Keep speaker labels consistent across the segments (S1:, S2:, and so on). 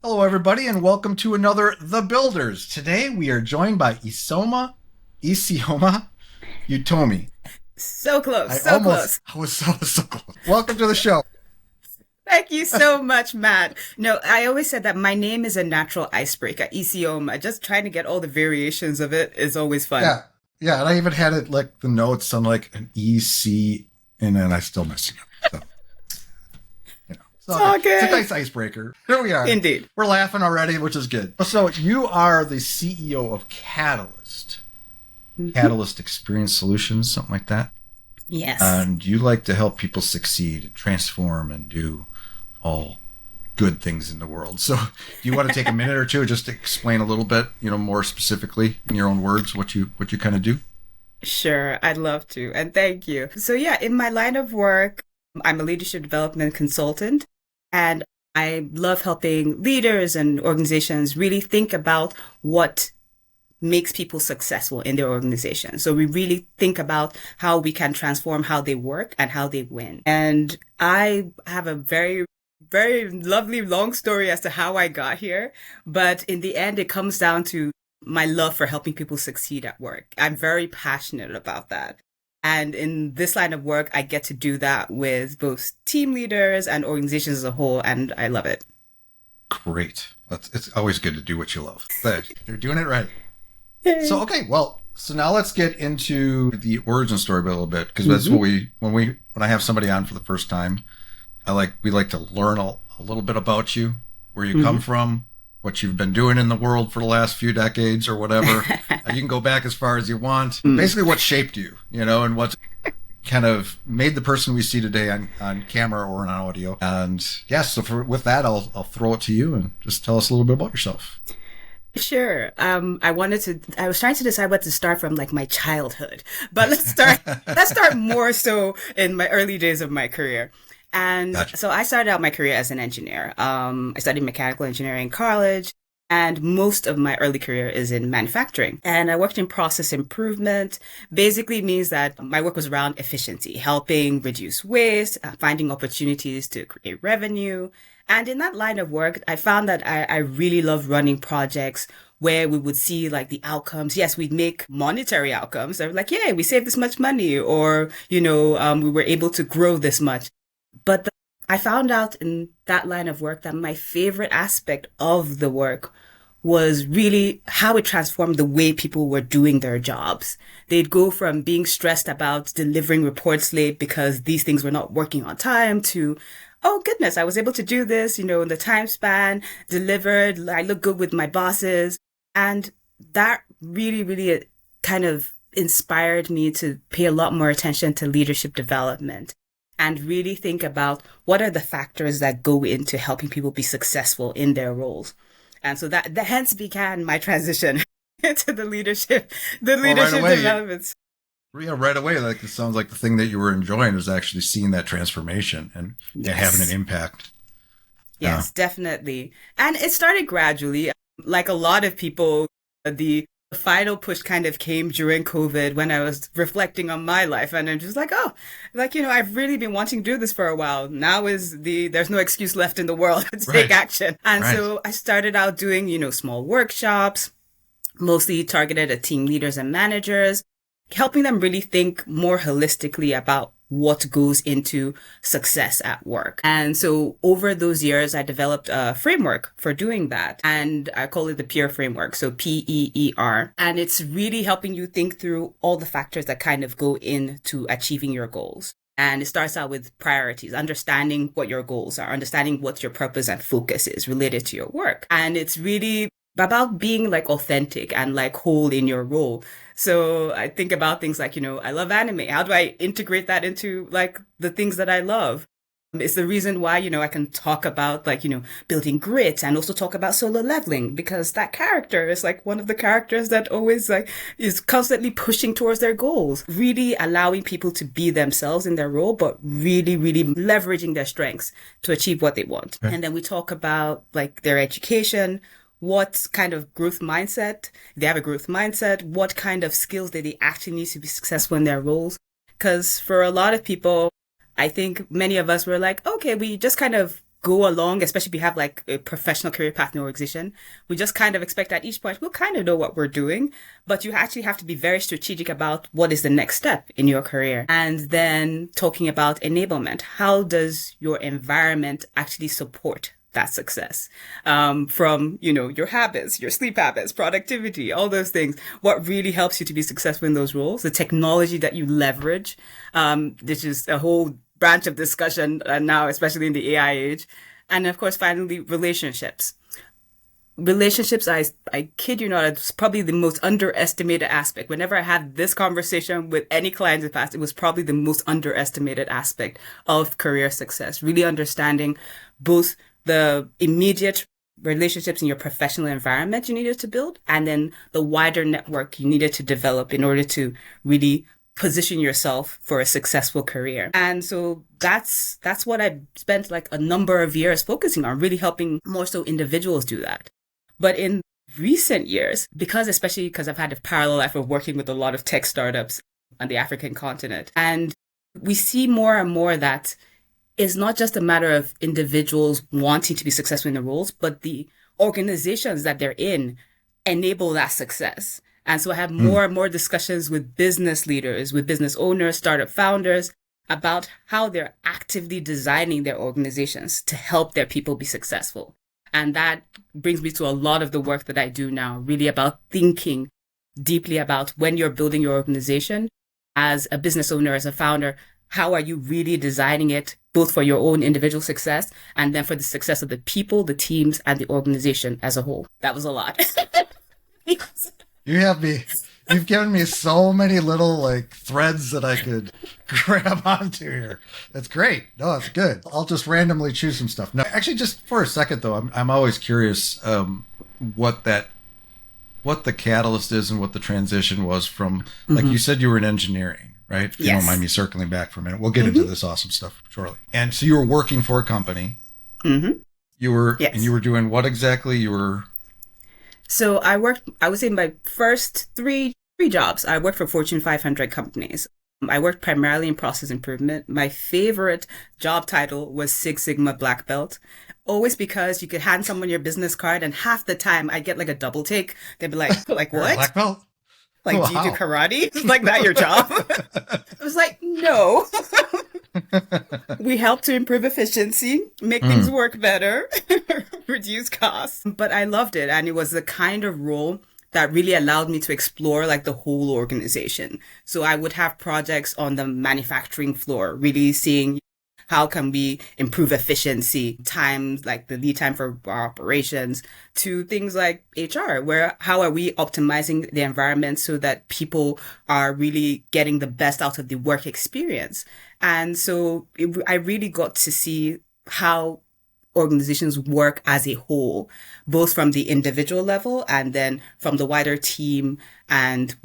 S1: Hello, everybody, and welcome to another The Builders. Today we are joined by Isioma Utomi.
S2: So close,
S1: I
S2: so
S1: almost,
S2: close.
S1: I was so close. Welcome to the show.
S2: Thank you so much, Matt. No, I always said that my name is a natural icebreaker, Isioma. Just trying to get all the variations of it is always fun.
S1: Yeah, yeah, and I even had it like the notes on like an EC, and then I still messed it up. So, it's
S2: It's
S1: all good.
S2: all
S1: It's a
S2: good.
S1: nice icebreaker. Here we are.
S2: Indeed.
S1: We're laughing already, which is good. So, you are the CEO of Catalyst,
S2: Mhm.
S1: Catalyst Experience Solutions, something like that.
S2: Yes.
S1: And you like to help people succeed and transform and do all good things in the world. So, do you want to take a minute or two just to explain a little bit, more specifically in your own words, what you kind of do?
S2: Sure, I'd love to. And thank you. So, yeah, in my line of work, I'm a leadership development consultant, and I love helping leaders and organizations really think about what makes people successful in their organization. So we really think about how we can transform how they work and how they win. And I have a very, very lovely long story as to how I got here. But in the end, it comes down to my love for helping people succeed at work. I'm very passionate about that. And in this line of work, I get to do that with both team leaders and organizations as a whole. And I love it.
S1: Great. It's always good to do what you love. But you're doing it right. So,
S2: Yay.
S1: okay, well, so now let's get into the origin story a little bit because that's what
S2: Mhm.
S1: when I have somebody on for the first time, we like to learn a little bit about you, where you come
S2: Mhm.
S1: from, what you've been doing in the world for the last few decades or whatever. You can go back as far as you want.
S2: Mm.
S1: Basically, what shaped you, and what kind of made the person we see today on camera or on audio. And yes, so with that, I'll throw it to you and just tell us a little bit about yourself.
S2: Sure. I was trying to decide what to start from, like my childhood, but let's start more so in my early days of my career. And
S1: Gotcha.
S2: so I started out my career as an engineer. I studied mechanical engineering in college, and most of my early career is in manufacturing. And I worked in process improvement. Basically means that my work was around efficiency, helping reduce waste, finding opportunities to create revenue. And in that line of work, I found that I really love running projects where we would see like the outcomes. Yes, we'd make monetary outcomes. They're like, yeah, we saved this much money, or, we were able to grow this much. But I found out in that line of work that my favorite aspect of the work was really how it transformed the way people were doing their jobs. They'd go from being stressed about delivering reports late because these things were not working on time to, oh goodness, I was able to do this, in the time span, delivered, I look good with my bosses. And that really, really kind of inspired me to pay a lot more attention to leadership development and really think about what are the factors that go into helping people be successful in their roles. And so that hence began my transition into the
S1: Well, right
S2: leadership
S1: away,
S2: development.
S1: yeah, right away, like it sounds like the thing that you were enjoying was actually seeing that transformation and having an
S2: Yes.
S1: impact. Yeah.
S2: Yes, definitely. And it started gradually. Like a lot of people, the final push kind of came during COVID when I was reflecting on my life. And I'm just like, oh, like, I've really been wanting to do this for a while. Now there's no excuse left in the world to take
S1: Right.
S2: action. And
S1: Right.
S2: so I started out doing, small workshops, mostly targeted at team leaders and managers, helping them really think more holistically about what goes into success at work. And so over those years, I developed a framework for doing that. And I call it the PEER framework. So PEER. And it's really helping you think through all the factors that kind of go into achieving your goals. And it starts out with priorities, understanding what your goals are, understanding what your purpose and focus is related to your work. And it's really about being like authentic and like whole in your role. So I think about things like, I love anime. How do I integrate that into like the things that I love? It's the reason why, I can talk about like, building grit and also talk about solo leveling because that character is like one of the characters that always like is constantly pushing towards their goals, really allowing people to be themselves in their role, but really, really leveraging their strengths to achieve what they want.
S1: Okay.
S2: And then we talk about like their education, what kind of growth mindset they have a growth mindset, what kind of skills that they actually need to be successful in their roles. Because for a lot of people, I think many of us were like, okay, we just kind of go along, especially if you have like a professional career path in the organization, we just kind of expect at each point, we'll kind of know what we're doing, but you actually have to be very strategic about what is the next step in your career. And then talking about enablement, how does your environment actually support that success? From, your habits, your sleep habits, productivity, all those things. What really helps you to be successful in those roles, the technology that you leverage, which is a whole branch of discussion now, especially in the AI age. And of course, finally, relationships. Relationships, I kid you not, it's probably the most underestimated aspect. Whenever I had this conversation with any clients in the past, it was probably the most underestimated aspect of career success. Really understanding both the immediate relationships in your professional environment you needed to build, and then the wider network you needed to develop in order to really position yourself for a successful career. And so that's what I spent like a number of years focusing on, really helping more so individuals do that. But in recent years, especially because I've had a parallel life of working with a lot of tech startups on the African continent, and we see more and more that it's not just a matter of individuals wanting to be successful in the roles, but the organizations that they're in enable that success. And so I have more and more discussions with business leaders, with business owners, startup founders about how they're actively designing their organizations to help their people be successful. And that brings me to a lot of the work that I do now, really about thinking deeply about when you're building your organization as a business owner, as a founder, how are you really designing it both for your own individual success and then for the success of the people, the teams, and the organization as a whole. That was a lot.
S1: You've given me so many little like threads that I could grab onto here. That's great. No, that's good. I'll just randomly choose some stuff. No, actually, just for a second though, I'm always curious what the catalyst is and what the transition was from. Like you said, you were in engineering, right? If you don't mind me circling back for a minute, we'll get into this awesome stuff shortly. And so you were working for a company. You were and you were doing what exactly? You were.
S2: So I would say my first three jobs, I worked for Fortune 500 companies. I worked primarily in process improvement. My favorite job title was Six Sigma Black Belt. Always because you could hand someone your business card and half the time I get like a double take. They'd be like what?
S1: Black belt?
S2: Like, do you do karate? Is like that your job? I was like, no. We help to improve efficiency, make things work better, reduce costs. But I loved it. And it was the kind of role that really allowed me to explore like the whole organization. So I would have projects on the manufacturing floor, really seeing how can we improve efficiency, times like the lead time for our operations, to things like HR, where how are we optimizing the environment so that people are really getting the best out of the work experience. And so I really got to see how organizations work as a whole, both from the individual level and then from the wider team, and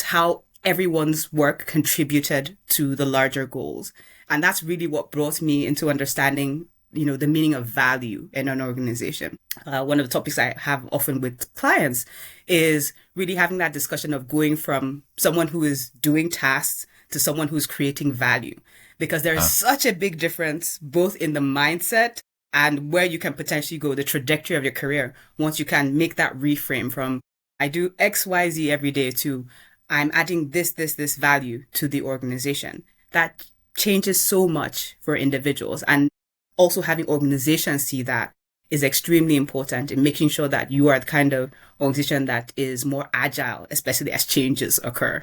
S2: how everyone's work contributed to the larger goals. And that's really what brought me into understanding, the meaning of value in an organization. One of the topics I have often with clients is really having that discussion of going from someone who is doing tasks to someone who's creating value, because there is such a big difference both in the mindset and where you can potentially go, the trajectory of your career, once you can make that reframe from I do X, Y, Z every day to I'm adding this value to the organization. That changes so much for individuals, and also having organizations see that is extremely important in making sure that you are the kind of organization that is more agile, especially as changes occur.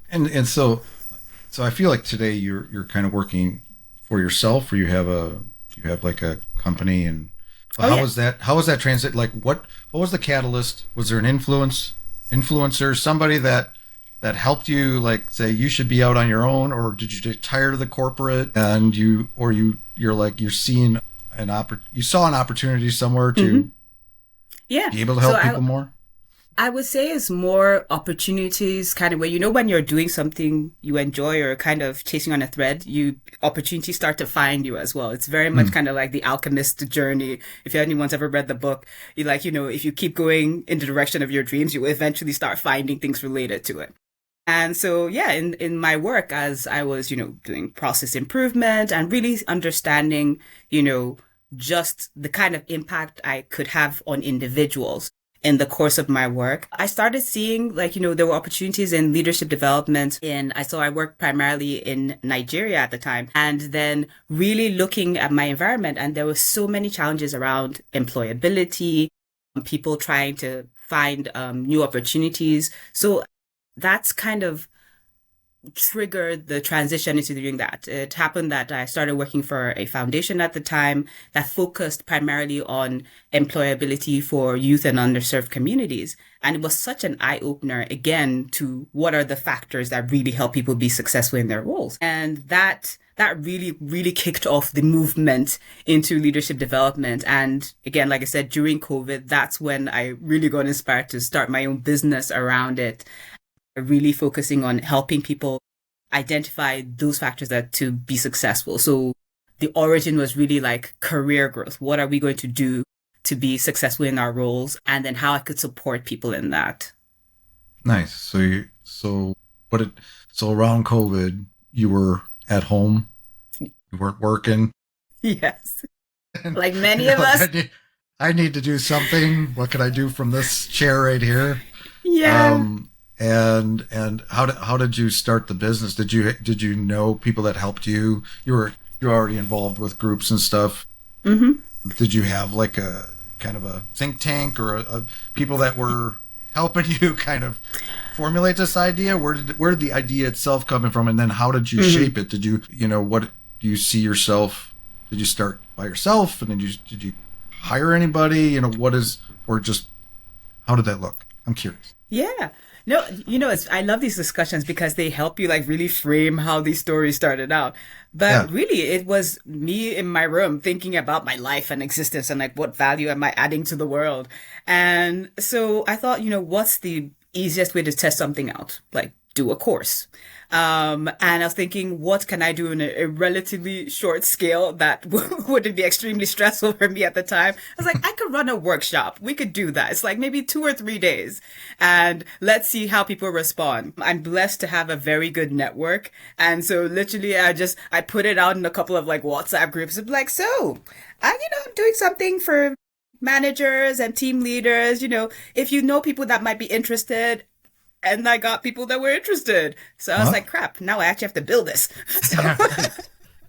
S1: And so I feel like today you're kind of working for yourself, or you have like a company, and how was that transit? Like what was the catalyst? Was there an influencer, somebody that helped you, like, say you should be out on your own, or did you get tired of the corporate and you saw an opportunity somewhere to be able to help people more?
S2: I would say it's more opportunities, kind of where, when you're doing something you enjoy or kind of chasing on a thread, opportunities start to find you as well. It's very much kind of like the alchemist journey. If anyone's ever read the book, if you keep going in the direction of your dreams, you will eventually start finding things related to it. And so, in my work, as I was, doing process improvement and really understanding, just the kind of impact I could have on individuals in the course of my work, I started seeing like, there were opportunities in leadership development I worked primarily in Nigeria at the time, and then really looking at my environment, and there were so many challenges around employability, people trying to find new opportunities. So that's kind of triggered the transition into doing that. It happened that I started working for a foundation at the time that focused primarily on employability for youth and underserved communities. And it was such an eye opener, again, to what are the factors that really help people be successful in their roles. And that really, really kicked off the movement into leadership development. And again, like I said, during COVID, that's when I really got inspired to start my own business around it, really focusing on helping people identify those factors that to be successful. So the origin was really like career growth. What are we going to do to be successful in our roles? And then how I could support people in that.
S1: Nice. So around COVID, you were at home, you weren't working.
S2: Yes. Like many of us.
S1: I need to do something. What can I do from this chair right here?
S2: Yeah.
S1: And how did you start the business? Did you know people that helped you? You're already involved with groups and stuff.
S2: Mm-hmm.
S1: Did you have like a kind of a think tank or people that were helping you kind of formulate this idea? Where did the idea itself come from, and then how did you shape it? Did you what do you see yourself? Did you start by yourself, and then did you hire anybody? Or just how did that look? I'm curious.
S2: Yeah. No, I love these discussions because they help you like really frame how these stories started out. But really, it was me in my room thinking about my life and existence and like what value am I adding to the world. And so I thought, what's the easiest way to test something out? Like do a course. And I was thinking, what can I do in a relatively short scale that wouldn't be extremely stressful for me at the time? I was like, I could run a workshop. We could do that. It's like maybe 2 or 3 days, and let's see how people respond. I'm blessed to have a very good network. And so literally I put it out in a couple of like WhatsApp groups of like, I'm doing something for managers and team leaders, if you know people that might be interested. And I got people that were interested. So I was like, crap, now I actually have to build this.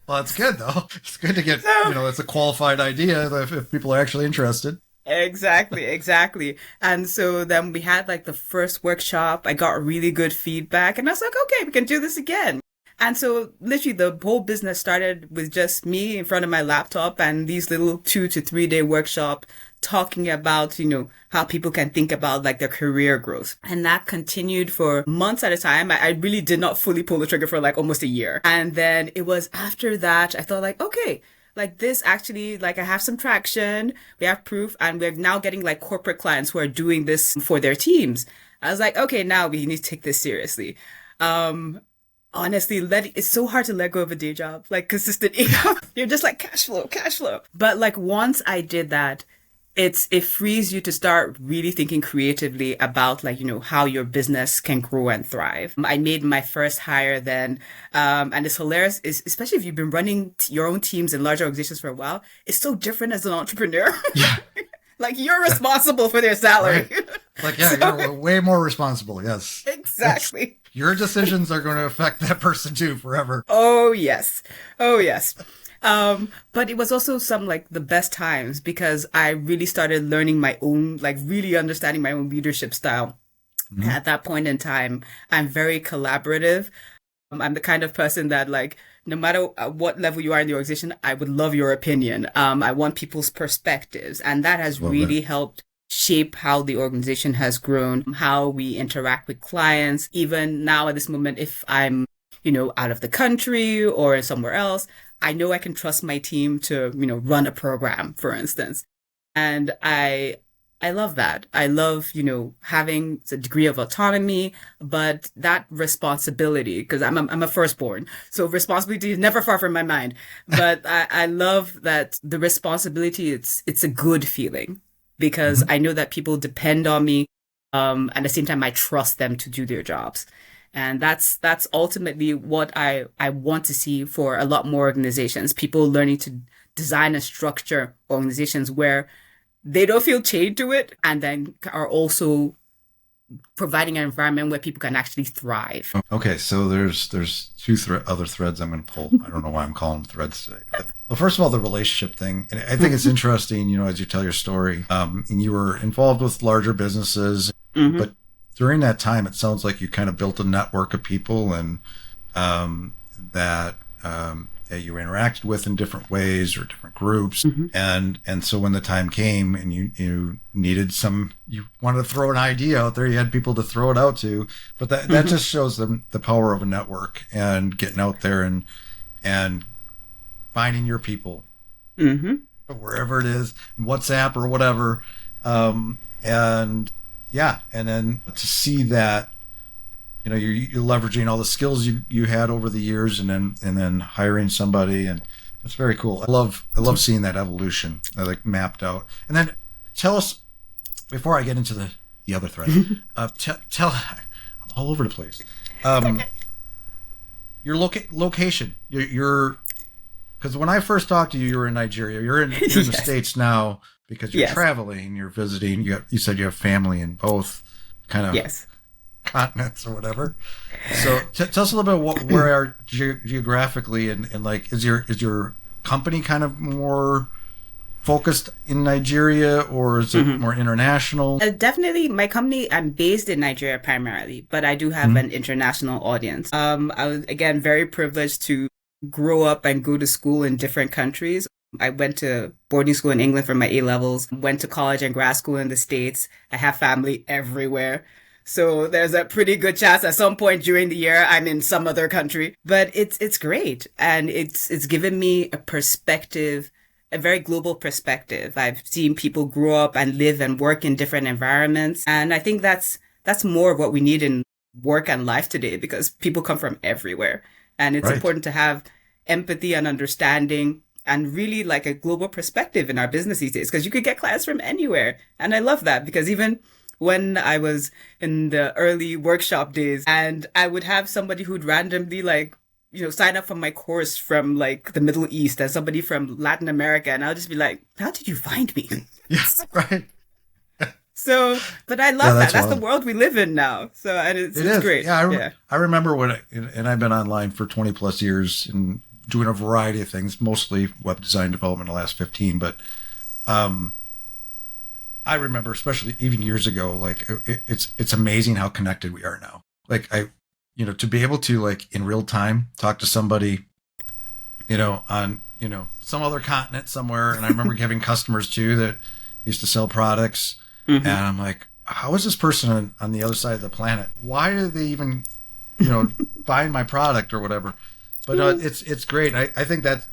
S1: Well, it's good, though. It's good to get, it's a qualified idea if people are actually interested.
S2: Exactly. And so then we had like the first workshop. I got really good feedback. And I was like, okay, we can do this again. And so literally the whole business started with just me in front of my laptop and these little 2 to 3 day workshop talking about, how people can think about like their career growth. And that continued for months at a time. I really did not fully pull the trigger for like almost a year. And then it was after that, I thought like, okay, like this actually, like I have some traction, we have proof, and we're now getting like corporate clients who are doing this for their teams. I was like, okay, now we need to take this seriously. Honestly, it's so hard to let go of a day job, like consistent income. You're just like cash flow. But like once I did that, it frees you to start really thinking creatively about like, how your business can grow and thrive. I made my first hire then. And it's hilarious, especially if you've been running your own teams in larger organizations for a while. It's so different as an entrepreneur.
S1: Yeah.
S2: Like you're responsible for their salary.
S1: Right. Like, you're way more responsible. Yes.
S2: Exactly.
S1: Your decisions are going to affect that person too forever.
S2: Oh, yes. But it was also some like the best times because I really started learning my own, like really understanding my own leadership style. Mm-hmm. At that point in time, I'm very collaborative. I'm the kind of person that like, no matter what level you are in the organization, I would love your opinion. I want people's perspectives. And that has really helped shape how the organization has grown, how we interact with clients. Even now at this moment, if I'm, out of the country or somewhere else, I know I can trust my team to, run a program, for instance. And I love that. I love, having a degree of autonomy, but that responsibility, because I'm a firstborn. So responsibility is never far from my mind. But I love that the responsibility, it's a good feeling because I know that people depend on me. At the same time, I trust them to do their jobs. And that's ultimately what I want to see for a lot more organizations, people learning design and structure organizations where they don't feel chained to it, and then are also providing an environment where people can actually thrive.
S1: Okay, so there's two other threads I'm going to pull. I don't know why I'm calling them threads today. But, well, first of all, the relationship thing. And I think it's interesting, you know, as you tell your story, and you were involved with larger businesses, but during that time, it sounds like you kind of built a network of people and that you interacted with in different ways or different groups. And so when the time came and you needed you wanted to throw an idea out there, you had people to throw it out to, but that just shows them the power of a network and getting out there and finding your people wherever it is, WhatsApp or whatever. And then to see that, you know, you're leveraging all the skills you had over the years, and then hiring somebody, and it's very cool. I love seeing that evolution, like mapped out. And then tell us, before I get into the other thread, tell I'm all over the place. Your location, your because when I first talked to you, you were in Nigeria. You're in the States now because you're traveling, you're visiting. You said you have family in both kind of continents or whatever. So tell us a little bit where you are geographically, and like is your company kind of more focused in Nigeria, or is it more international?
S2: Definitely, my company, I'm based in Nigeria primarily, but I do have an international audience. I was, again, very privileged to grow up and go to school in different countries. I went to boarding school in England for my A-levels, went to college and grad school in the States. I have family everywhere. So there's a pretty good chance at some point during the year I'm in some other country. But it's great. And it's given me a perspective, a very global perspective. I've seen people grow up and live and work in different environments. And I think that's more of what we need in work and life today, because people come from everywhere. And it's important to have empathy and understanding and really like a global perspective in our business these days, because you could get clients from anywhere. And I love that, because even when I was in the early workshop days, and I would have somebody who'd randomly sign up for my course from like the Middle East, and somebody from Latin America, and I'll just be like, how did you find me?
S1: Yes, right.
S2: So, but I love that. That's the world we live in now. So, and it's great.
S1: Yeah, I remember and I've been online for 20 plus years and doing a variety of things, mostly web design development in the last 15, but I remember, especially even years ago, like it's amazing how connected we are now. Like to be able to like in real time talk to somebody, on, some other continent somewhere. And I remember having customers too that used to sell products. And I'm like, how is this person on the other side of the planet? Why are they even, buying my product or whatever? But it's great. I think I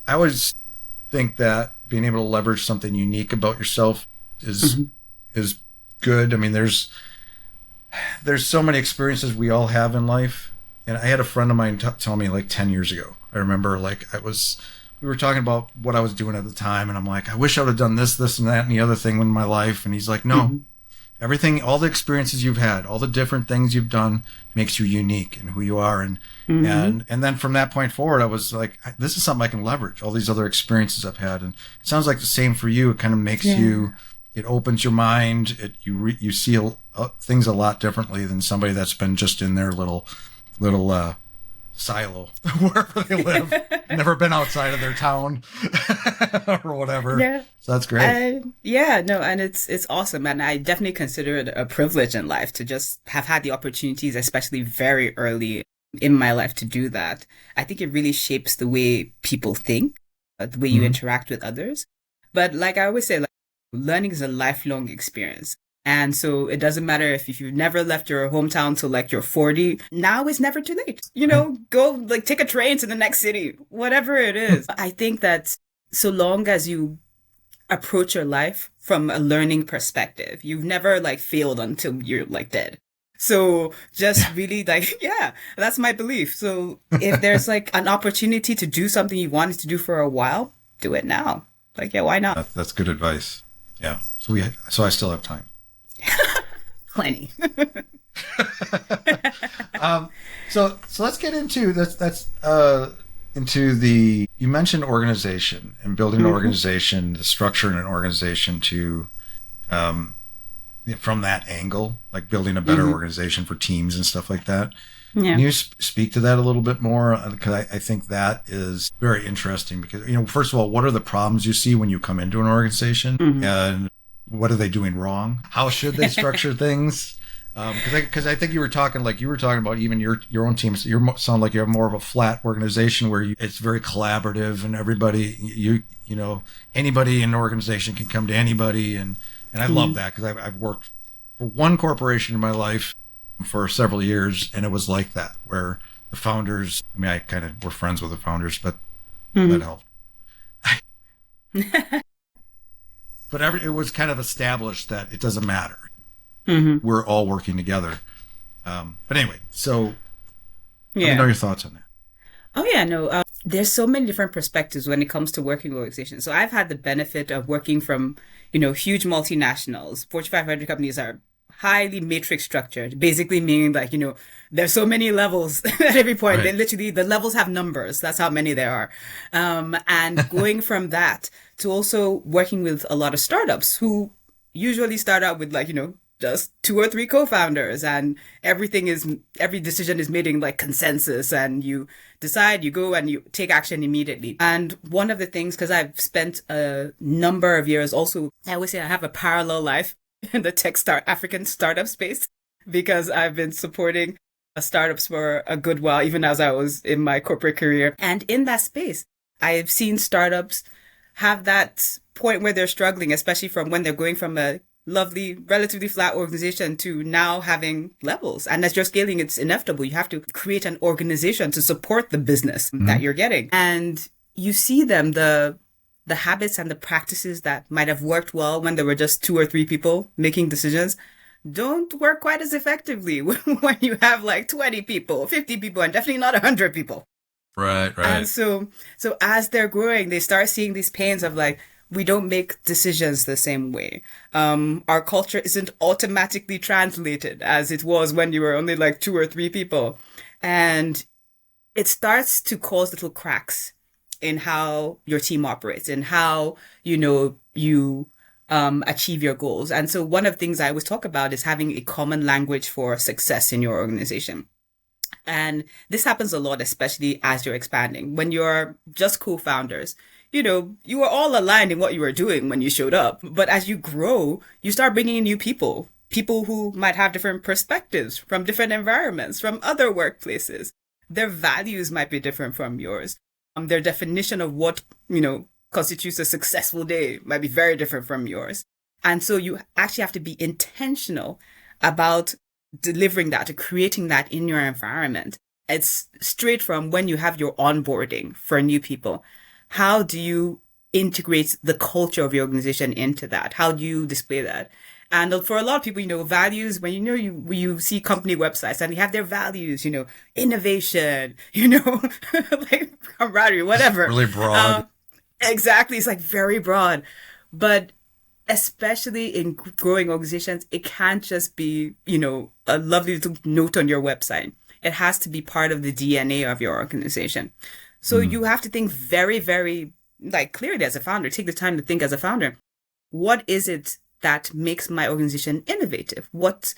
S1: always think that being able to leverage something unique about yourself is good. I mean, there's so many experiences we all have in life. And I had a friend of mine tell me like 10 years ago, I remember we were talking about what I was doing at the time. And I'm like, I wish I would have done this, and that, and the other thing in my life. And he's like, no, everything, all the experiences you've had, all the different things you've done makes you unique in who you are. And then from that point forward, I was like, this is something I can leverage, all these other experiences I've had. And it sounds like the same for you. It kind of makes you, it opens your mind. You see things a lot differently than somebody that's been just in their little silo wherever they live, never been outside of their town or whatever. So that's great.
S2: And it's awesome. And I definitely consider it a privilege in life to just have had the opportunities, especially very early in my life, to do that. I think it really shapes the way people think, the way you interact with others. But like I always say, learning is a lifelong experience. And so it doesn't matter if you've never left your hometown till like you're 40. Now is never too late. Go like take a train to the next city, whatever it is. I think that so long as you approach your life from a learning perspective, you've never like failed until you're like dead. So just really that's my belief. So if there's like an opportunity to do something you wanted to do for a while, do it now. Like, why not?
S1: That's good advice. Yeah. So I still have time.
S2: Plenty.
S1: So let's get into that's into you mentioned organization and building an organization, the structure in an organization to, um, from that angle, like building a better organization for teams and stuff like that.
S2: Yeah.
S1: Can you speak to that a little bit more? Because I think that is very interesting because, first of all, what are the problems you see when you come into an organization and what are they doing wrong? How should they structure things? Because I think you were talking about even your own teams. You sound like you have more of a flat organization where it's very collaborative and everybody, anybody in an organization can come to anybody. And I love that because I've worked for one corporation in my life for several years, and it was like that, where the founders, I kind of were friends with the founders, but that helped. But it was kind of established that it doesn't matter. We're all working together. But anyway, so let me know your thoughts on that.
S2: Oh, yeah, no. There's so many different perspectives when it comes to working with organizations. So I've had the benefit of working from, huge multinationals. Fortune 500 companies are highly matrix structured, basically meaning like, there's so many levels at every point.
S1: Right.
S2: They literally, the levels have numbers. That's how many there are. And going from that to also working with a lot of startups who usually start out with like, just 2 or 3 co-founders, and every decision is made in like consensus, and you decide, you go and you take action immediately. And one of the things, because I've spent a number of years also, I always say I have a parallel life in the African startup space, because I've been supporting startups for a good while, even as I was in my corporate career. And in that space, I've seen startups have that point where they're struggling, especially from when they're going from a lovely, relatively flat organization to now having levels. And as you're scaling, it's inevitable. You have to create an organization to support the business that you're getting. And you see them, the habits and the practices that might have worked well when there were just 2 or 3 people making decisions don't work quite as effectively when you have like 20 people, 50 people, and definitely not 100 people.
S1: Right.
S2: And so as they're growing, they start seeing these pains of like, we don't make decisions the same way. Our culture isn't automatically translated as it was when you were only like 2 or 3 people. And it starts to cause little cracks in how your team operates and how, you achieve your goals. And so one of the things I always talk about is having a common language for success in your organization. And this happens a lot, especially as you're expanding. When you're just co-founders, you were all aligned in what you were doing when you showed up. But as you grow, you start bringing in new people who might have different perspectives from different environments, from other workplaces. Their values might be different from yours. Their definition of what, constitutes a successful day might be very different from yours. And so you actually have to be intentional about delivering that, creating that in your environment. It's straight from when you have your onboarding for new people. How do you integrate the culture of your organization into that? How do you display that? And for a lot of people, values, when you see company websites and they have their values, innovation, like camaraderie, whatever.
S1: Really broad.
S2: Exactly. It's like very broad. But especially in growing organizations, it can't just be, a lovely little note on your website. It has to be part of the DNA of your organization. So you have to think very, very clearly as a founder. Take the time to think as a founder. What is it that makes my organization innovative? What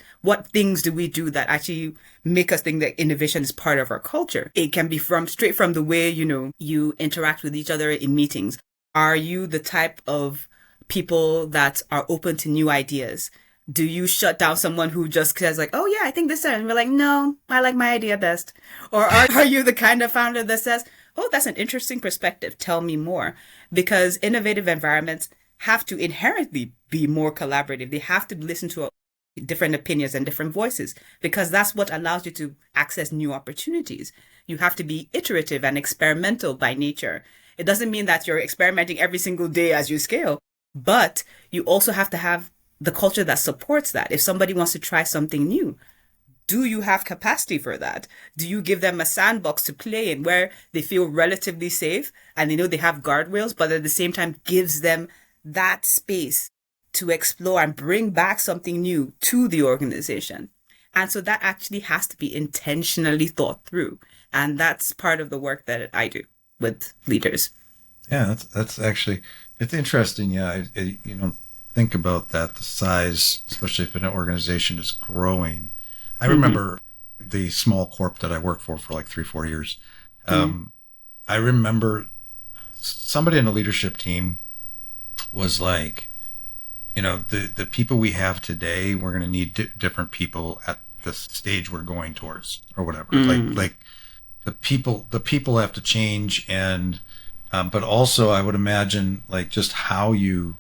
S2: things do we do that actually make us think that innovation is part of our culture? It can be straight from the way, you interact with each other in meetings. Are you the type of people that are open to new ideas? Do you shut down someone who just says like, oh yeah, I think this, and we're like, no, I like my idea best? Or are you the kind of founder that says, oh, that's an interesting perspective, tell me more? Because innovative environments have to inherently be more collaborative. They have to listen to different opinions and different voices, because that's what allows you to access new opportunities. You have to be iterative and experimental by nature. It doesn't mean that you're experimenting every single day as you scale, but you also have to have the culture that supports that. If somebody wants to try something new, do you have capacity for that? Do you give them a sandbox to play in where they feel relatively safe and they know they have guardrails, but at the same time gives them that space to explore and bring back something new to the organization? And so that actually has to be intentionally thought through. And that's part of the work that I do. with leaders.
S1: Yeah, that's actually, it's interesting. Yeah, you don't think about that, the size, especially if an organization is growing. I remember the small corp that I worked for like 3-4 years. I remember somebody in the leadership team was like, the people we have today, we're going to need different people at the stage we're going towards, or whatever. Like the people have to change, and but also I would imagine like just how you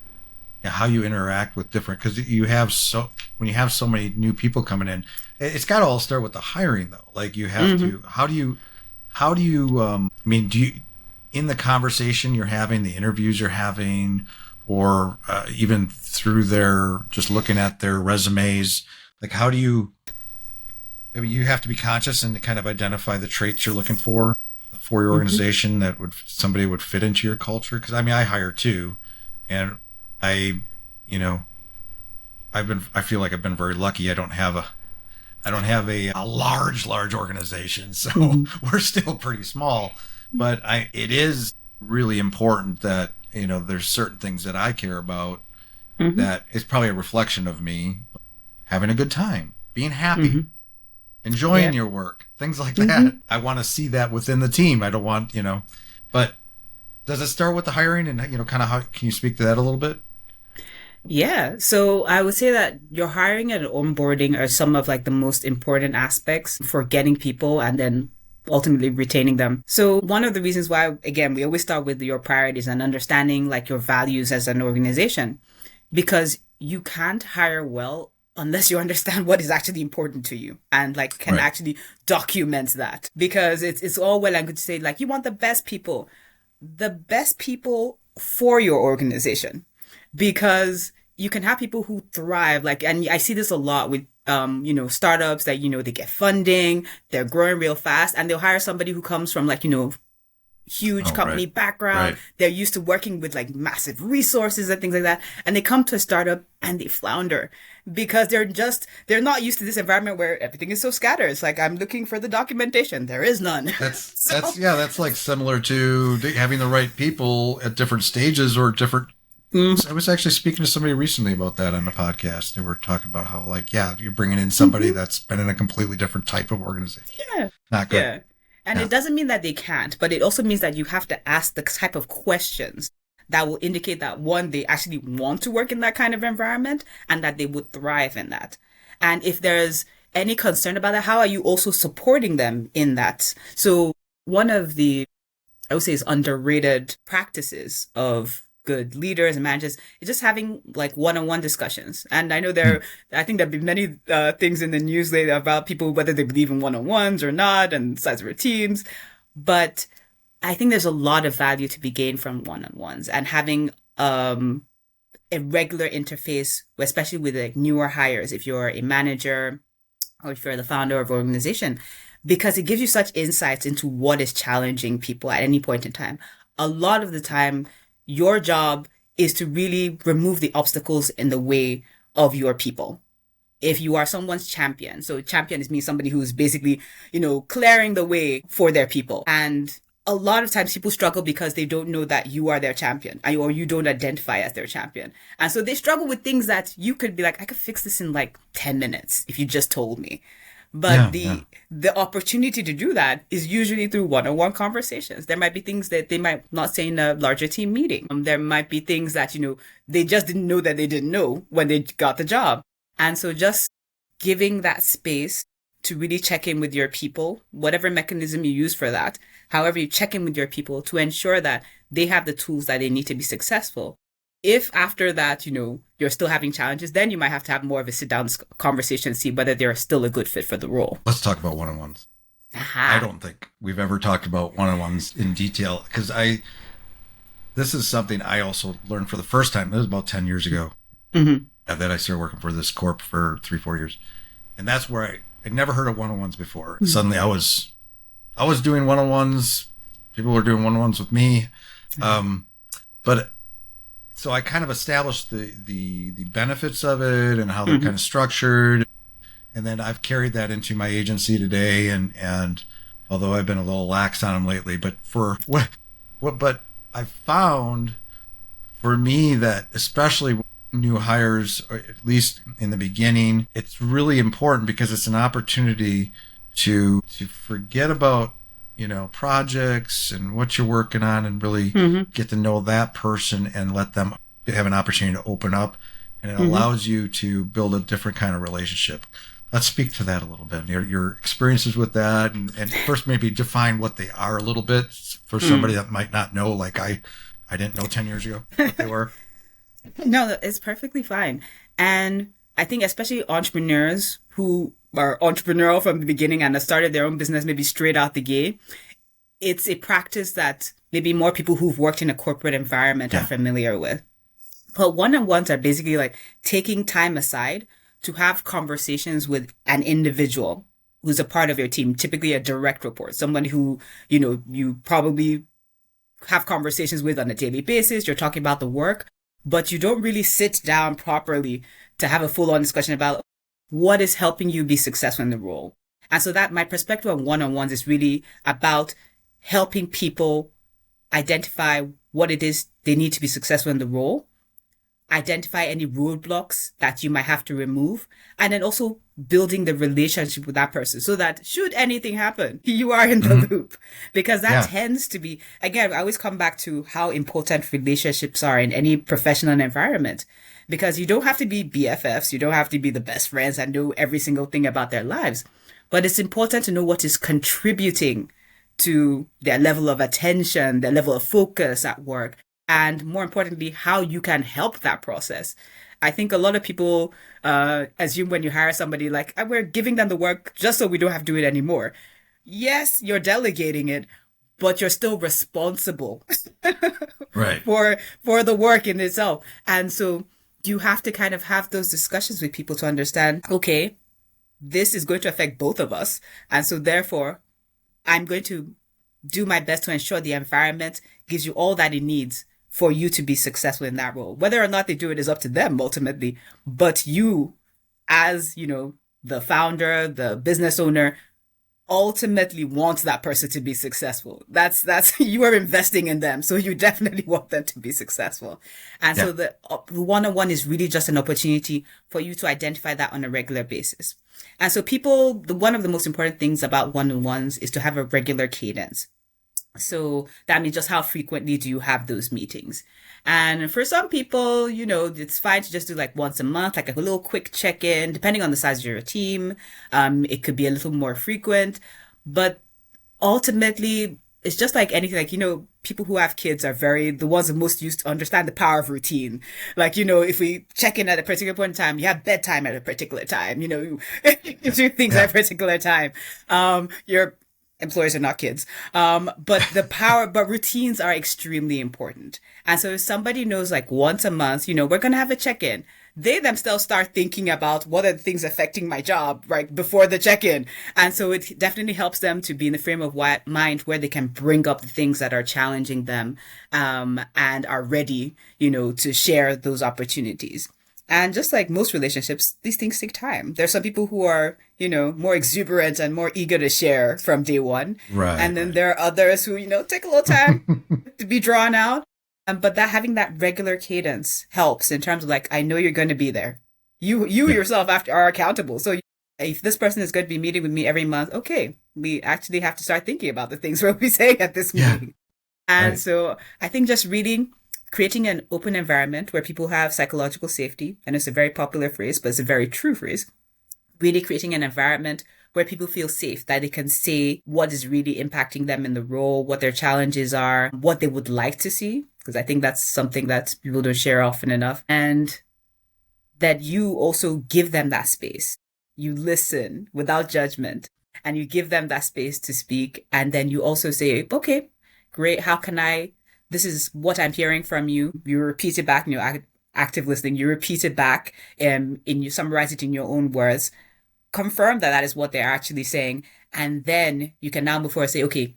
S1: interact with different, because when you have so many new people coming in, it's got to all start with the hiring though. Like you have to, how do you I mean, do you, in the conversation you're having, the interviews you're having, or even through just looking at their resumes, like how do you, I mean, you have to be conscious and kind of identify the traits you're looking for your organization that somebody would fit into your culture. Because I mean, I hire too, and I feel like I've been very lucky. I don't have a large organization, so we're still pretty small. But it is really important that there's certain things that I care about that is probably a reflection of me having a good time, being happy, enjoying your work, things like that. I want to see that within the team. I don't want but does it start with the hiring, and kind of how can you speak to that a little bit?
S2: Yeah. So I would say that your hiring and onboarding are some of like the most important aspects for getting people and then ultimately retaining them. So one of the reasons why, again, we always start with your priorities and understanding like your values as an organization, because you can't hire well unless you understand what is actually important to you and like can actually document that. Because it's all well and good to say like you want the best people for your organization, because you can have people who thrive, like, and I see this a lot with startups that they get funding, they're growing real fast, and they'll hire somebody who comes from like huge company background. They're used to working with like massive resources and things like that, and they come to a startup and they flounder because they're not used to this environment where everything is so scattered. It's like, I'm looking for the documentation, there is none.
S1: That's like similar to having the right people at different stages or different. I was actually speaking to somebody recently about that on the podcast. They were talking about how, like, you're bringing in somebody that's been in a completely different type of organization.
S2: Yeah.
S1: Not good.
S2: Yeah. And it doesn't mean that they can't, but it also means that you have to ask the type of questions that will indicate that, one, they actually want to work in that kind of environment and that they would thrive in that. And if there's any concern about that, how are you also supporting them in that? So one of the, I would say, is underrated practices of good leaders and managers is just having like one-on-one discussions. And I know I think there've been many things in the news lately about people, whether they believe in one-on-ones or not, and size of their teams. But I think there's a lot of value to be gained from one-on-ones and having a regular interface, especially with like newer hires, if you're a manager or if you're the founder of an organization, because it gives you such insights into what is challenging people at any point in time. A lot of the time, your job is to really remove the obstacles in the way of your people. If you are someone's champion, so champion is means somebody who's basically, clearing the way for their people. And a lot of times people struggle because they don't know that you are their champion, or you don't identify as their champion. And so they struggle with things that you could be like, I could fix this in like 10 minutes if you just told me. But the opportunity to do that is usually through one-on-one conversations. There might be things that they might not say in a larger team meeting. There might be things that, they just didn't know that they didn't know when they got the job. And so just giving that space to really check in with your people, whatever mechanism you use for that, however you check in with your people to ensure that they have the tools that they need to be successful. If after that, you're still having challenges, then you might have to have more of a sit-down conversation and see whether they're still a good fit for the role.
S1: Let's talk about one-on-ones. I don't think we've ever talked about one-on-ones in detail, because this is something I also learned for the first time. It was about 10 years ago that I started working for this corp for 3-4 years. And that's where I'd never heard of one-on-ones before. Suddenly I was doing one-on-ones. People were doing one-on-ones with me. So I kind of established the benefits of it and how they're kind of structured. And then I've carried that into my agency today. And although I've been a little lax on them lately, but for But I found for me that especially new hires, or at least in the beginning, it's really important because it's an opportunity to forget about projects and what you're working on and really get to know that person and let them have an opportunity to open up, and it allows you to build a different kind of relationship. Let's speak to that a little bit. Your experiences with that, and first maybe define what they are a little bit for somebody that might not know, like I didn't know 10 years ago what they were.
S2: No, it's perfectly fine. And I think especially entrepreneurs who are entrepreneurial from the beginning and have started their own business maybe straight out the gate, it's a practice that maybe more people who've worked in a corporate environment are familiar with. But one-on-ones are basically like taking time aside to have conversations with an individual who's a part of your team, typically a direct report, someone who, you probably have conversations with on a daily basis. You're talking about the work, but you don't really sit down properly to have a full-on discussion about what is helping you be successful in the role. And so that my perspective on one-on-ones is really about helping people identify what it is they need to be successful in the role, identify any roadblocks that you might have to remove, and then also building the relationship with that person so that should anything happen, you are in the loop. Because that tends to be, again, I always come back to how important relationships are in any professional environment. Because you don't have to be BFFs, you don't have to be the best friends and know every single thing about their lives. But it's important to know what is contributing to their level of attention, their level of focus at work, and more importantly, how you can help that process. I think a lot of people assume when you hire somebody like, we're giving them the work just so we don't have to do it anymore. Yes, you're delegating it, but you're still responsible
S1: right.
S2: for the work in itself. And so you have to kind of have those discussions with people to understand, okay, this is going to affect both of us. And so therefore, I'm going to do my best to ensure the environment gives you all that it needs for you to be successful in that role. Whether or not they do it is up to them ultimately. But you, as, the founder, the business owner, ultimately want that person to be successful. That's you are investing in them. So you definitely want them to be successful. And so the one-on-one is really just an opportunity for you to identify that on a regular basis. And so one of the most important things about one-on-ones is to have a regular cadence. So that means just how frequently do you have those meetings? And for some people, it's fine to just do like once a month, like a little quick check-in, depending on the size of your team. It could be a little more frequent, but ultimately it's just like anything, like, people who have kids are the ones that most used to understand the power of routine. Like, if we check in at a particular point in time, you have bedtime at a particular time, you do things at a particular time. Your employers are not kids. But routines are extremely important. And so if somebody knows like once a month, we're going to have a check-in, they themselves start thinking about what are the things affecting my job right before the check-in. And so it definitely helps them to be in the frame of mind where they can bring up the things that are challenging them, and are ready, to share those opportunities. And just like most relationships, these things take time. There's some people who are, more exuberant and more eager to share from day one.
S1: Right.
S2: And then there are others who, take a little time to be drawn out. But having that regular cadence helps in terms of like, I know you're going to be there. You yourself are accountable. So if this person is going to be meeting with me every month, okay, we actually have to start thinking about the things we'll be saying at this meeting. And so I think just creating an open environment where people have psychological safety, and it's a very popular phrase, but it's a very true phrase, really creating an environment where people feel safe, that they can say what is really impacting them in the role, what their challenges are, what they would like to see, because I think that's something that people don't share often enough, and that you also give them that space. You listen without judgment, and you give them that space to speak, and then you also say, okay, great, this is what I'm hearing from you. You repeat it back in your active listening. You repeat it back, you summarize it in your own words. Confirm that is what they're actually saying. And then you can now move forward and say, okay,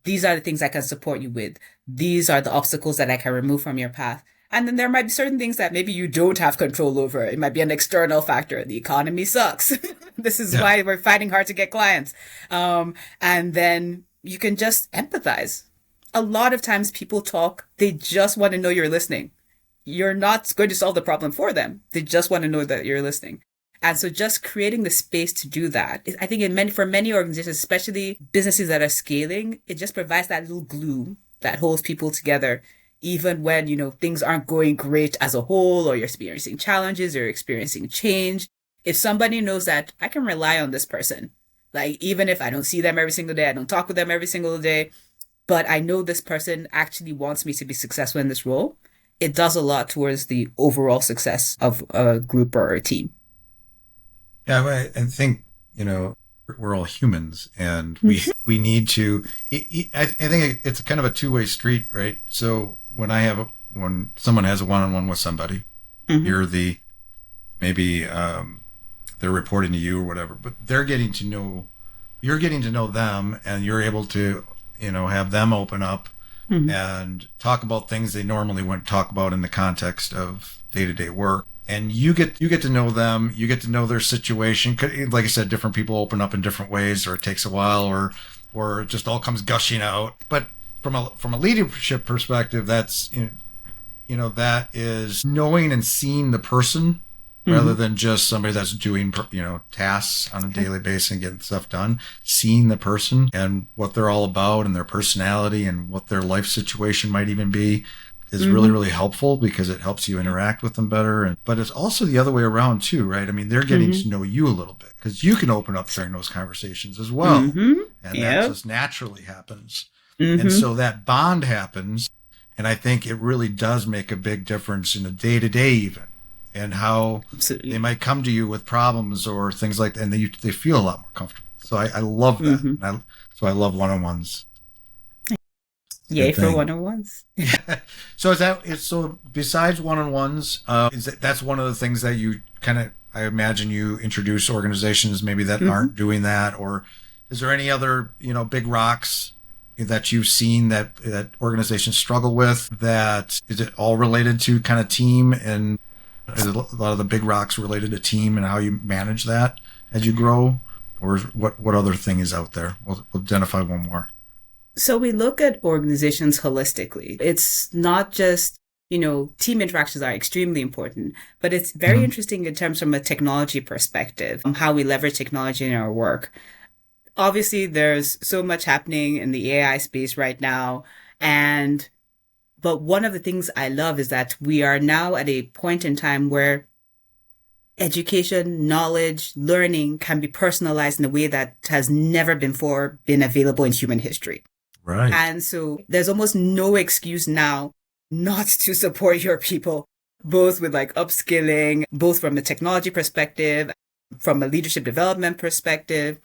S2: these are the things I can support you with. These are the obstacles that I can remove from your path. And then there might be certain things that maybe you don't have control over. It might be an external factor. The economy sucks. This is why we're fighting hard to get clients. And then you can just empathize. a lot of times people talk, they just want to know you're listening. You're not going to solve the problem for them. They just want to know that you're listening. And so just creating the space to do that, I think for many organizations, especially businesses that are scaling, it just provides that little glue that holds people together, even when, things aren't going great as a whole, or you're experiencing challenges or experiencing change. If somebody knows that I can rely on this person, like even if I don't see them every single day, I don't talk with them every single day, but I know this person actually wants me to be successful in this role, it does a lot towards the overall success of a group or a team.
S1: Yeah, I think, we're all humans, and we need to, I think it's kind of a two-way street, right? So when someone has a one-on-one with somebody, you're maybe they're reporting to you or whatever, but you're getting to know them, and you're able to, have them open up and talk about things they normally wouldn't talk about in the context of day-to-day work. And you get to know them, you get to know their situation. Like I said, different people open up in different ways, or it takes a while, or it just all comes gushing out. But from a leadership perspective, that's that is knowing and seeing the person rather than just somebody that's doing tasks on a daily basis and getting stuff done. Seeing the person and what they're all about, and their personality, and what their life situation might even be, is really, really helpful, because it helps you interact with them better. But it's also the other way around too, right? I mean, they're getting to know you a little bit, because you can open up during those conversations as well. And that just naturally happens. And so that bond happens. And I think it really does make a big difference in the day-to-day even, and how they might come to you with problems or things like that, and they feel a lot more comfortable. So I love that. So I love one-on-ones.
S2: Yay for one-on-ones.
S1: So besides one-on-ones, that's one of the things that you I imagine you introduce organizations maybe that aren't doing that, or is there any other, big rocks that you've seen that organizations struggle with? That is it all related to kind of team, and is it a lot of the big rocks related to team and how you manage that as you grow, or what other thing is out there? We'll identify one more.
S2: So we look at organizations holistically. It's not just, team interactions are extremely important, but it's very interesting in terms from a technology perspective, how we leverage technology in our work. Obviously, there's so much happening in the AI space right now. But one of the things I love is that we are now at a point in time where education, knowledge, learning can be personalized in a way that has never before been available in human history.
S1: Right.
S2: And so there's almost no excuse now not to support your people, both with upskilling, both from a technology perspective, from a leadership development perspective.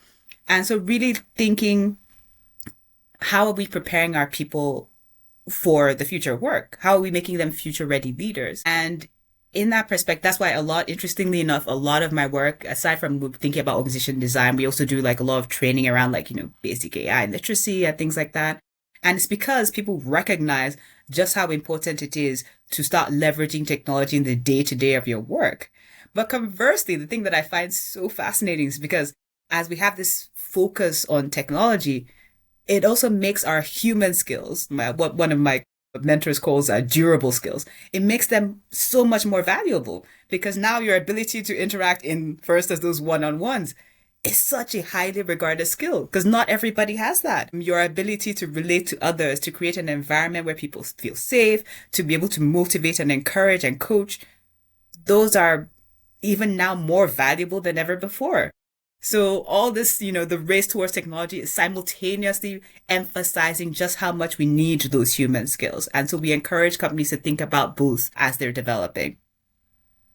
S2: And so really thinking, how are we preparing our people for the future work? How are we making them future ready leaders? And in that perspective, that's why interestingly enough, a lot of my work, aside from thinking about organization design, we also do a lot of training around basic AI literacy and things like that. And it's because people recognize just how important it is to start leveraging technology in the day-to-day of your work. But conversely, the thing that I find so fascinating is because as we have this focus on technology, it also makes our human skills, what one of my mentors calls durable skills, it makes them so much more valuable, because now your ability to interact in first as those one-on-ones is such a highly regarded skill, because not everybody has that. Your ability to relate to others, to create an environment where people feel safe, to be able to motivate and encourage and coach, those are even now more valuable than ever before. So all this, the race towards technology is simultaneously emphasizing just how much we need those human skills. And so we encourage companies to think about both as they're developing.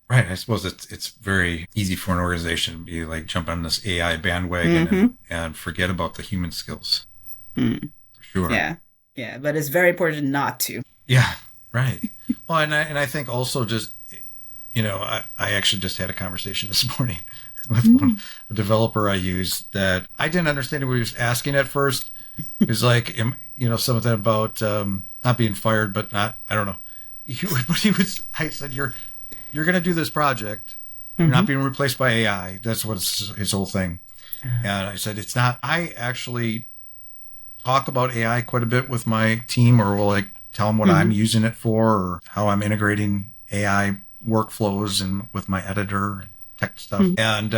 S1: Right. I suppose it's very easy for an organization to be jump on this AI bandwagon and forget about the human skills. For sure.
S2: Yeah. Yeah. But it's very important not to.
S1: Yeah. Right. Well, and I think also just, I actually just had a conversation this morning with a developer I use that I didn't understand what he was asking at first. It was something about not being fired, but not, I don't know. I said, you're going to do this project. You're not being replaced by AI. That's what's his whole thing. And I said, it's not. I actually talk about AI quite a bit with my team, or will I tell them what I'm using it for, or how I'm integrating AI workflows and with my editor and tech stuff. And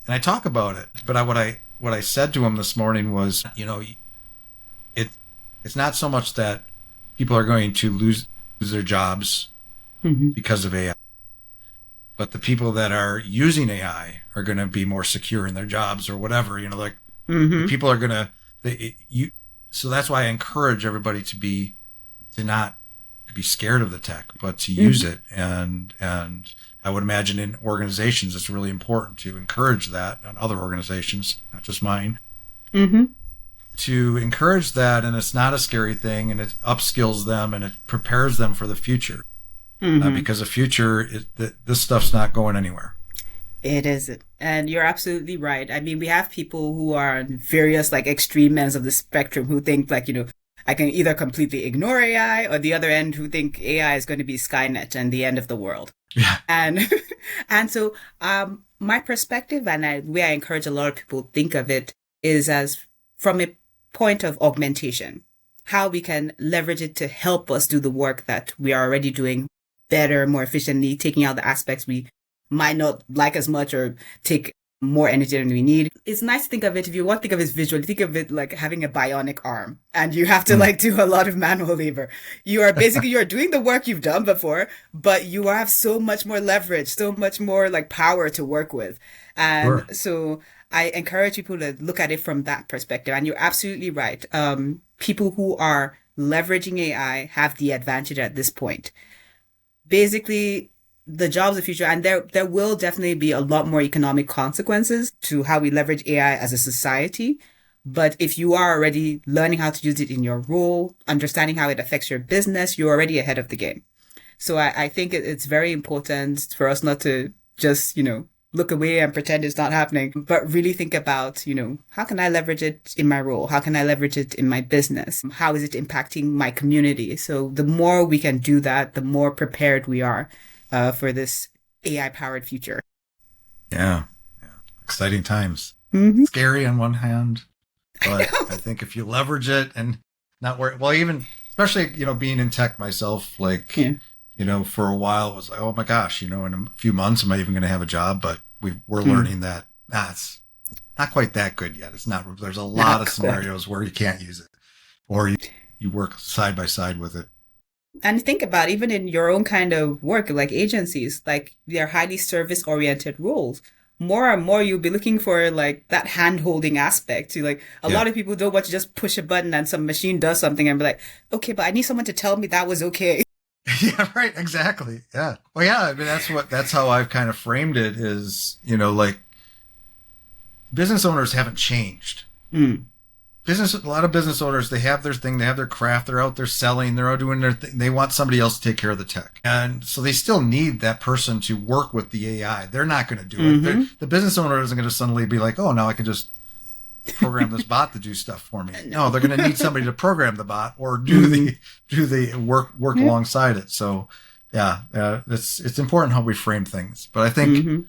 S1: I talk about it. But what I said to him this morning was, it's not so much that people are going to lose their jobs because of AI, but the people that are using AI are going to be more secure in their jobs or whatever. The people are going to so that's why I encourage everybody to not be scared of the tech, but to use it. And I would imagine in organizations, it's really important to encourage that, and other organizations, not just mine, to encourage that. And it's not a scary thing, and it upskills them and it prepares them for the future. Because the future, this stuff's not going anywhere.
S2: It isn't. And you're absolutely right. I mean, we have people who are on various extreme ends of the spectrum who think I can either completely ignore AI, or the other end who think AI is going to be Skynet and the end of the world.
S1: Yeah.
S2: And so my perspective, and the way I encourage a lot of people to think of it, is as from a point of augmentation, how we can leverage it to help us do the work that we are already doing better, more efficiently, taking out the aspects we might not like as much or take more energy than we need. It's nice to think of it, if you want to think of it visually, think of it like having a bionic arm, and you have to do a lot of manual labor. You are you're doing the work you've done before, but you have so much more leverage, so much more power to work with. And so I encourage people to look at it from that perspective. And you're absolutely right. People who are leveraging AI have the advantage at this point. Basically, the jobs of the future, and there will definitely be a lot more economic consequences to how we leverage AI as a society. But if you are already learning how to use it in your role, understanding how it affects your business, you're already ahead of the game. So I think it's very important for us not to just, look away and pretend it's not happening, but really think about, how can I leverage it in my role? How can I leverage it in my business? How is it impacting my community? So the more we can do that, the more prepared we are for this AI-powered future.
S1: Yeah. Exciting times. Scary on one hand, but I think if you leverage it and not worry, well, even especially being in tech myself, for a while it was like, oh my gosh, in a few months am I even going to have a job? But we're learning that it's not quite that good yet. It's not. There's a lot of scenarios where you can't use it, or you work side by side with it.
S2: And think about even in your own kind of work, like agencies, they're highly service-oriented roles. More and more, you'll be looking for that hand-holding aspect to a lot of people don't want to just push a button and some machine does something and be like, okay, but I need someone to tell me that was okay.
S1: Yeah, right. Exactly. Yeah. Well, yeah. I mean, that's how I've kind of framed it is, business owners haven't changed. A lot of business owners, they have their thing, they have their craft, they're out there selling, they're out doing their thing. They want somebody else to take care of the tech. And so they still need that person to work with the AI. They're not going to do it. The business owner isn't going to suddenly be like, oh, now I can just program this bot to do stuff for me. No, they're going to need somebody to program the bot or do the work alongside it. So it's important how we frame things. But I think,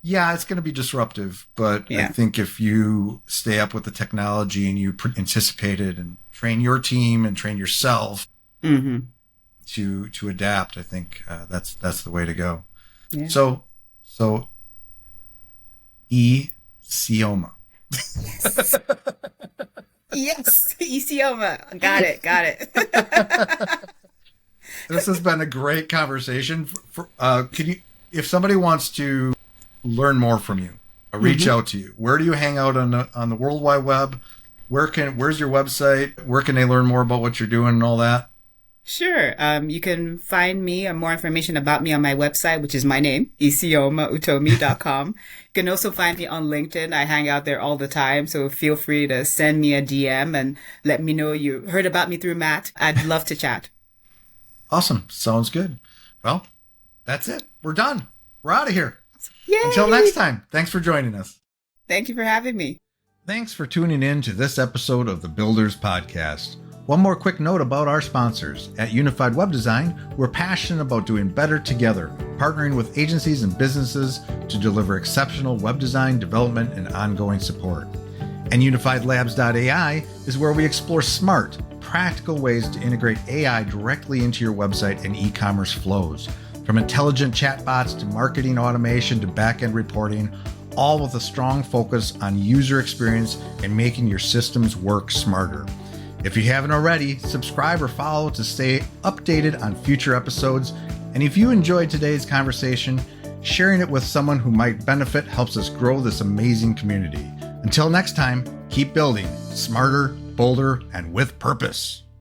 S1: it's going to be disruptive, but I think if you stay up with the technology and you anticipate it and train your team and train yourself to adapt, I think that's the way to go. Yeah. So Isioma.
S2: Yes, Isioma. Got it.
S1: This has been a great conversation. Can you, if somebody wants to learn more from you, reach out to you, where do you hang out on the World Wide Web? Where's your website? Where can they learn more about what you're doing and all that?
S2: Sure. You can find me and more information about me on my website, which is my name, isiomautomi.com. You can also find me on LinkedIn. I hang out there all the time, so feel free to send me a DM and let me know you heard about me through Matt. I'd love to chat.
S1: Awesome. Sounds good. Well, that's it. We're done. We're out of here.
S2: Yay!
S1: Until next time, thanks for joining us.
S2: Thank you for having me.
S1: Thanks for tuning in to this episode of the Builders Podcast. One more quick note about our sponsors. At Unified Web Design, we're passionate about doing better together, partnering with agencies and businesses to deliver exceptional web design, development, and ongoing support. And UnifiedLabs.ai is where we explore smart, practical ways to integrate AI directly into your website and e-commerce flows. From intelligent chatbots to marketing automation to back-end reporting, all with a strong focus on user experience and making your systems work smarter. If you haven't already, subscribe or follow to stay updated on future episodes. And if you enjoyed today's conversation, sharing it with someone who might benefit helps us grow this amazing community. Until next time, keep building smarter, bolder, and with purpose.